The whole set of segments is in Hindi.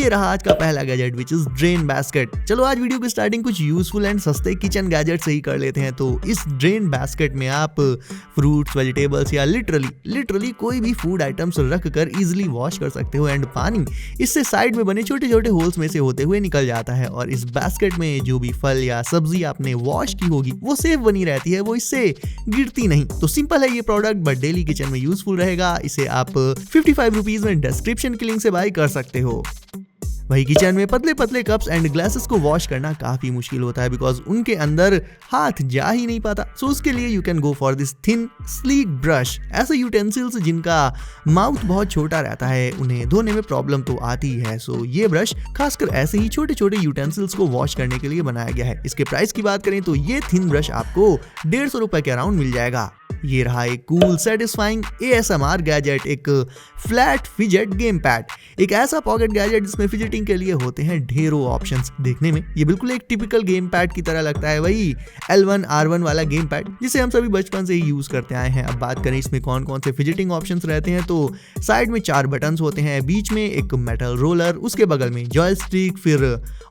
ये रहा आज का पहला gadget which is drain basket. चलो आज वीडियो की स्टार्टिंग कुछ यूजफुल एंड सस्ते किचन गैजेट से ही कर लेते हैं। तो इस ड्रेन बास्केट में आप फ्रूट्स, वेजिटेबल्स या लिटरली कोई भी फूड आइटम्स रख कर इजिली वॉश कर सकते हो एंड पानी इससे साइड में बने छोटे छोटे होल्स में से होते हुए निकल जाता है और इस बास्केट में जो भी फल या सब्जी आपने वॉश की होगी वो सेफ बनी रहती है, वो इससे गिरती नहीं। तो सिंपल है ये प्रोडक्ट बट डेली किचन में यूजफुल रहेगा। इसे आप 55 रुपीज में डिस्क्रिप्शन की लिंक से बाय कर सकते हो। वही किचन में पतले पतले कप्स एंड ग्लासेस को वॉश करना काफी मुश्किल होता है बिकॉज उनके अंदर हाथ जा ही नहीं पाता। सो उसके लिए you can go for this thin sleek brush. ऐसे यूटेंसिल्स जिनका माउथ बहुत छोटा रहता है उन्हें धोने में प्रॉब्लम तो आती ही है। सो ये ब्रश खासकर ऐसे ही छोटे छोटे यूटेंसिल्स को वॉश करने के लिए बनाया गया है। इसके प्राइस की बात करें तो ये थिन ब्रश आपको 150 रुपए के अराउंड मिल जाएगा। ये रहा एक कूल सेटिस्फाइंग ASMR गैजेट, एक फ्लैट फिजेट गेम पैड। एक ऐसा पॉकेट गैजेट जिसमें फिजेटिंग के लिए होते हैं ढेरों ऑप्शंस। देखने में ये बिल्कुल एक टिपिकल गेम पैड की तरह लगता है, वही L1 R1 वाला गेम पैड जिसे हम सभी बचपन से ही यूज करते आए हैं। अब बात करें इसमें कौन कौन से फिजेटिंग ऑप्शंस रहते हैं तो साइड में 4 बटन्स होते हैं, बीच में एक मेटल रोलर, उसके बगल में जॉयस्टिक, फिर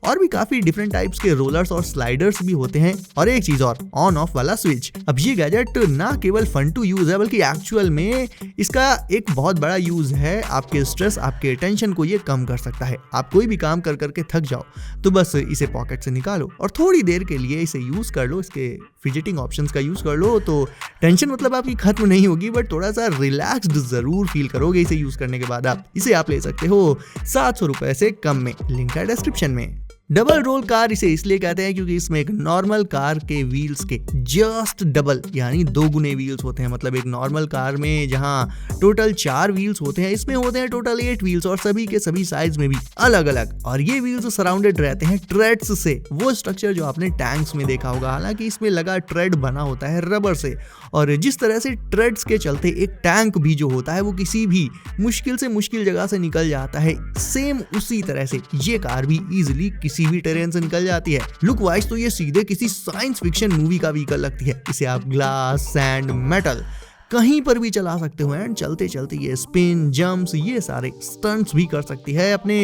और भी काफी डिफरेंट टाइप्स के रोलर्स और स्लाइडर्स भी होते हैं और एक चीज और ऑन ऑफ वाला स्विच। अब ये गैजेट ना केवल फन टू यूज है बल्कि एक्चुअल में इसका एक बहुत बड़ा यूज है। आपके स्ट्रेस, आपके टेंशन को ये कम कर सकता है। आप कोई भी काम कर करके थक जाओ तो बस इसे पॉकेट से निकालो और थोड़ी देर के लिए इसे यूज कर लो, इसके फिजेटिंग ऑप्शंस का यूज कर लो तो टेंशन मतलब आपकी खत्म नहीं होगी बट थोड़ा सा रिलैक्स्ड जरूर फील करोगे इसे यूज करने के बाद। आप इसे ले सकते हो 700 रुपए से कम में, लिंक है डिस्क्रिप्शन में। डबल रोल कार इसे इसलिए कहते हैं क्योंकि इसमें एक नॉर्मल कार के व्हील्स के जस्ट डबल यानी 2 गुने व्हील्स होते हैं। मतलब एक नॉर्मल कार में जहां टोटल 4 व्हील्स होते हैं इसमें होते हैं टोटल 8 व्हील्स और सभी के सभी साइज में भी अलग अलग। और ये व्हील्स सराउंडेड रहते हैं ट्रेड्स से, वो स्ट्रक्चर जो आपने टैंक्स में देखा होगा। हालांकि इसमें लगा ट्रेड बना होता है रबर से और जिस तरह से ट्रेड्स के चलते एक टैंक भी जो होता है वो किसी भी मुश्किल से मुश्किल जगह से निकल जाता है, सेम उसी तरह से ये कार भी इजिली किसी भी टेरेन से निकल जाती है। लुक वाइज तो ये सीधे किसी साइंस फिक्शन मूवी का व्हीकल लगती है। इसे आप ग्लास, सैंड, मेटल कहीं पर भी चला सकते हो एंड चलते चलते ये स्पिन, जंप्स, ये सारे स्टंट्स भी कर सकती है अपने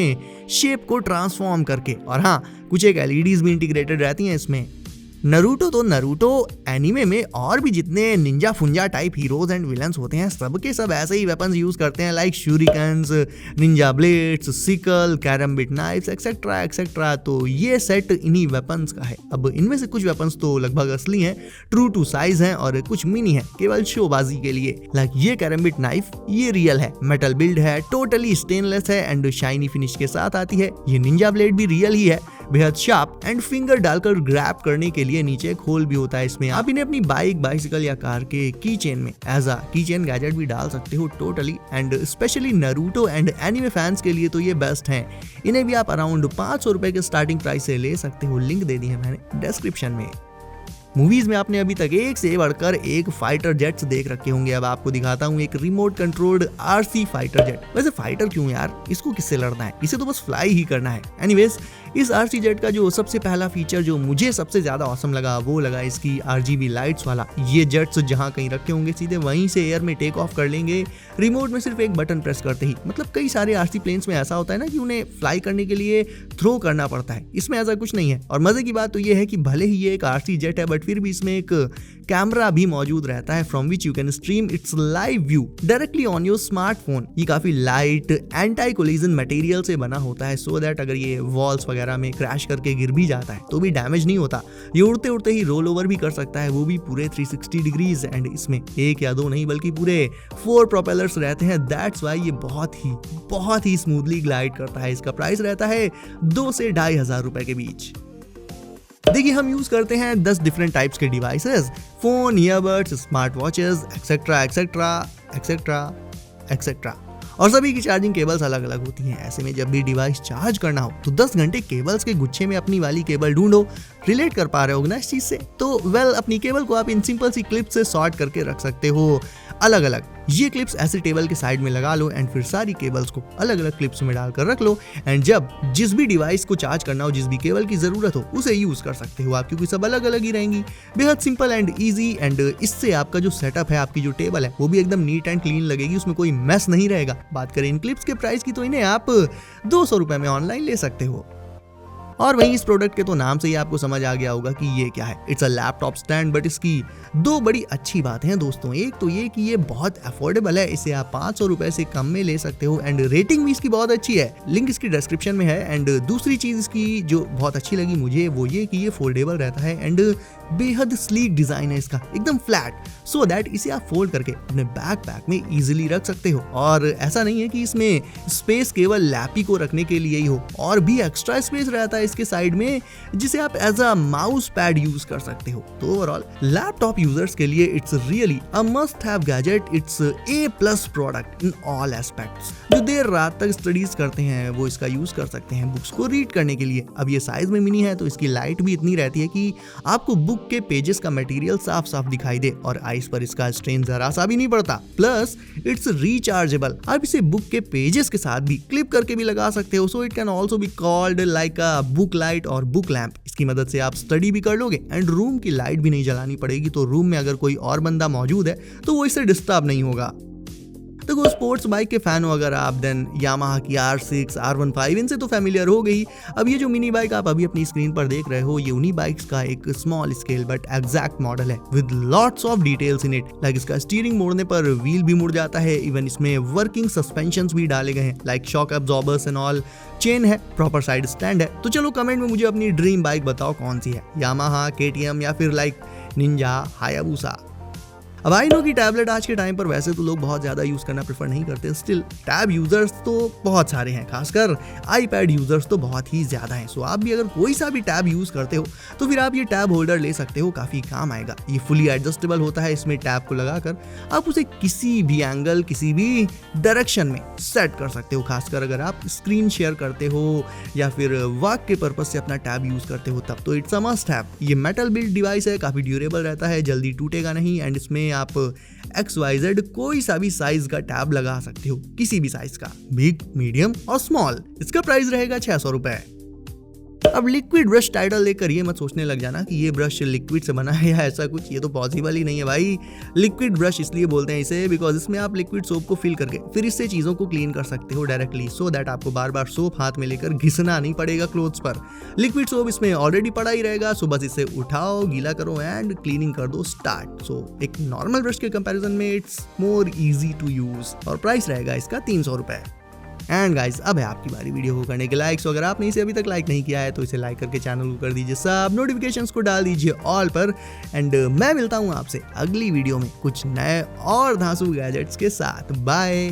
शेप को ट्रांसफॉर्म करके। और हाँ, कुछ एक LEDs भी इंटीग्रेटेड रहती हैं इसमें। नरूटो एनिमे में और भी जितने निंजा फुंजा टाइप हीरोज एंड विलन्स होते हैं सबके सब ऐसे ही वेपन्स यूज करते हैं like shurikens, ninja blades, sickle, karambit knives etcetera etcetera. तो ये सेट इन्हीं वेपन्स का है। अब इनमें से कुछ वेपन्स तो लगभग असली हैं, ट्रू टू साइज हैं और कुछ मिनी है केवल शोबाजी के लिए। लाइक ये कैरम्बिट नाइफ ये रियल है, मेटल बिल्ड है, टोटली स्टेनलेस है एंड शाइनी फिनिश के साथ आती है। ये निंजा ब्लेड भी रियल ही है, बेहद शार्प एंड फिंगर डालकर ग्रैब करने के लिए नीचे एक होल भी होता है इसमें। आप इन्हें अपनी बाइक, बाइसिकल या कार के की चेन में एज अ की चेन गैजेट भी डाल सकते हो totally. And specially Naruto and anime fans के लिए तो ये बेस्ट हैं। इन्हें भी आप अराउंड 500 रुपए के स्टार्टिंग प्राइस से ले सकते हो, लिंक दे दी है मैंने डिस्क्रिप्शन में। मूवीज में आपने अभी तक एक से बढ़कर एक फाइटर जेट्स देख रखे होंगे। अब आपको दिखाता हूँ एक remote controlled RC fighter jet. वैसे फाइटर क्यों यार, इसको किससे लड़ना है, इसे तो बस फ्लाई ही करना है। एनीवेज, इस RC जेट का जो सबसे पहला फीचर जो मुझे सबसे ज्यादा ऑसम लगा वो लगा इसकी RGB लाइट्स वाला। ये जेट्स जहां कहीं रखे होंगे सीधे वहीं से एयर में टेक ऑफ कर लेंगे रिमोट में सिर्फ एक बटन प्रेस करते ही। मतलब कई सारे RC प्लेन्स में ऐसा होता है ना कि उन्हें फ्लाई करने के लिए थ्रो करना पड़ता है, इसमें ऐसा कुछ नहीं है। और मजे की बात तो ये है कि भले ही ये एक RC जेट है बट फिर भी इसमें एक कैमरा भी मौजूद रहता है from which you can stream it's live view directly on your smartphone. ये काफी लाइट एंटी कोलिजन मटेरियल से बना होता है सो दैट अगर ये वॉल्स वगैरह में क्रैश करके गिर भी जाता है तो भी डैमेज नहीं होता। ये उड़ते उड़ते ही रोल ओवर भी कर सकता है, वो भी पूरे 360 डिग्रीज। एंड इसमें 1 या 2 नहीं बल्कि पूरे 4 प्रोपेलर्स रहते हैं। दैट्स वाई ये बहुत ही स्मूथली ग्लाइड करता है। इसका प्राइस रहता है 2 से 2500 रुपए के बीच। देखिए, हम यूज करते हैं 10 डिफरेंट टाइप्स के devices, phone, earbuds, smart watches etcetera etcetera etcetera etcetera, और सभी की चार्जिंग केबल्स अलग अलग होती हैं। ऐसे में जब भी डिवाइस चार्ज करना हो तो 10 घंटे केबल्स के गुच्छे में अपनी वाली केबल ढूंढो। रिलेट कर पा रहे हो ना इस चीज से? तो अपनी केबल को आप इन सिंपल सी क्लिप से सॉर्ट करके रख सकते हो अलग अलग। ये क्लिप्स ऐसे टेबल के साइड में लगा लो एंड फिर सारी केबल्स को अलग अलग क्लिप्स में डालकर रख लो एंड जब जिस भी डिवाइस को चार्ज करना हो, जिस भी केबल की जरूरत हो, उसे यूज कर सकते हो आप, क्योंकि सब अलग अलग ही रहेंगी। बेहद सिंपल एंड ईजी एंड इससे आपका जो सेटअप है, आपकी जो टेबल है, वो भी एकदम नीट एंड क्लीन लगेगी, उसमें कोई मैस नहीं रहेगा। बात करें इन क्लिप्स के प्राइस की तो इन्हें आप 200 रुपए में ऑनलाइन ले सकते हो। और वहीं इस प्रोडक्ट के तो नाम से ही आपको समझ आ गया होगा कि ये क्या है। It's a laptop stand, but इसकी दो बड़ी अच्छी बातें हैं दोस्तों। एक तो ये कि ये बहुत अफोर्डेबल है, इसे आप 500 रुपए से कम में ले सकते हो एंड रेटिंग भी इसकी बहुत अच्छी है, लिंक इसकी डिस्क्रिप्शन में है। एंड दूसरी चीज इसकी जो बहुत अच्छी लगी मुझे वो ये कि ये फोल्डेबल रहता है एंड बेहद स्लीक डिजाइन है इसका, एकदम फ्लैट, सो दैट इसे आप फोल्ड करके अपने बैकपैक में इजीली रख सकते हो। और ऐसा नहीं है कि इसमें स्पेस केवल लैपी को रखने के लिए ही हो, और भी एक्स्ट्रा स्पेस रहता है इसके साइड में, जिसे आप as a mouse pad use कर सकते हो। तो ओवरऑल लैपटॉप यूजर्स के लिए it's really a must have gadget. It's A+ product in all aspects. जो देर रात तक स्टडीज करते हैं वो इसका यूज कर सकते हैं बुक्स को रीड करने के लिए। अब ये साइज में मिनी है तो इसकी लाइट भी इतनी रहती है कि आपको बुक के पेजेस का मटेरियल साफ साफ दिखाई दे और आईज पर इसका स्ट्रेन जरा सा भी नहीं पड़ता। प्लस इट्स रिचार्जेबल, आप इसे बुक के पेजेस के साथ भी क्लिप करके भी लगा सकते हो, so it can also be called like a book light और बुक लैंप। इसकी मदद से आप स्टडी भी कर लोगे एंड रूम की लाइट भी नहीं जलानी पड़ेगी, तो रूम में अगर कोई और बंदा मौजूद है तो वो इससे डिस्टर्ब नहीं होगा। तो स्पोर्ट्स बाइक के फैन हो अगर आप, देन यामाहा की R6, R15 इनसे तो फैमिलियर हो गई। अब ये जो मिनी बाइक आप अभी अपनी स्क्रीन पर देख रहे हो, ये उन्हीं बाइक्स का एक small scale but exact model है with lots of details in it. Like इसका स्टीयरिंग मोड़ने पर व्हील भी मुड़ जाता है, इवन इसमें वर्किंग सस्पेंशंस भी डाले गए हैं like shock absorbers and all, chain है, प्रॉपर साइड स्टैंड है। तो चलो कमेंट में मुझे अपनी ड्रीम बाइक बताओ कौन सी है, यामाहा, KTM या फिर लाइक निंजा, हायाबुसा। अब आई नो कि टैबलेट आज के टाइम पर वैसे तो लोग बहुत ज़्यादा यूज़ करना प्रेफर नहीं करते, स्टिल टैब यूज़र्स तो बहुत सारे हैं, खासकर आईपैड यूज़र्स तो बहुत ही ज़्यादा हैं। सो आप भी अगर कोई सा भी टैब यूज़ करते हो तो फिर आप ये टैब होल्डर ले सकते हो, काफ़ी काम आएगा। ये फुली एडजस्टेबल होता है, इसमें टैब को लगाकर आप उसे किसी भी एंगल, किसी भी डायरेक्शन में सेट कर सकते हो, खासकर अगर आप स्क्रीन शेयर करते हो या फिर वर्क के पर्पज से अपना टैब यूज़ करते हो तब तो इट्स अ मस्ट हैव। ये मेटल बिल्ड डिवाइस है, काफ़ी ड्यूरेबल रहता है, जल्दी टूटेगा नहीं एंड इसमें आप XYZ कोई सा भी साइज का टैब लगा सकते हो, किसी भी साइज का, बिग, मीडियम और स्मॉल। इसका प्राइस रहेगा 600 रुपए। अब लिक्विड ब्रश टाइटल लेकर ये मत सोचने लग जाना कि ये ब्रश लिक्विड से बना है या ऐसा कुछ, ये तो पॉसिबल ही नहीं है भाई। लिक्विड ब्रश इसलिए बोलते हैं इसे बिकॉज इसमें आप लिक्विड सोप को फिल करके फिर इससे चीज़ों को क्लीन कर सकते हो डायरेक्टली, सो दैट आपको बार बार सोप हाथ में लेकर घिसना नहीं पड़ेगा क्लोथ्स पर। लिक्विड सोप इसमें ऑलरेडी पड़ा ही रहेगा, सो बस इसे उठाओ, गीला करो एंड क्लीनिंग कर दो स्टार्ट। सो एक नॉर्मल ब्रश के कंपैरिजन में it's more easy to use और प्राइस रहेगा इसका 300 रुपए। एंड गाइस अब है आपकी बारी वीडियो को करने के लाइक्स। अगर आपने इसे अभी तक लाइक नहीं किया है तो इसे लाइक करके चैनल को कर दीजिए सब, नोटिफिकेशंस को डाल दीजिए ऑल पर। एंड मैं मिलता हूँ आपसे अगली वीडियो में कुछ नए और धांसू गैजेट्स के साथ। बाय।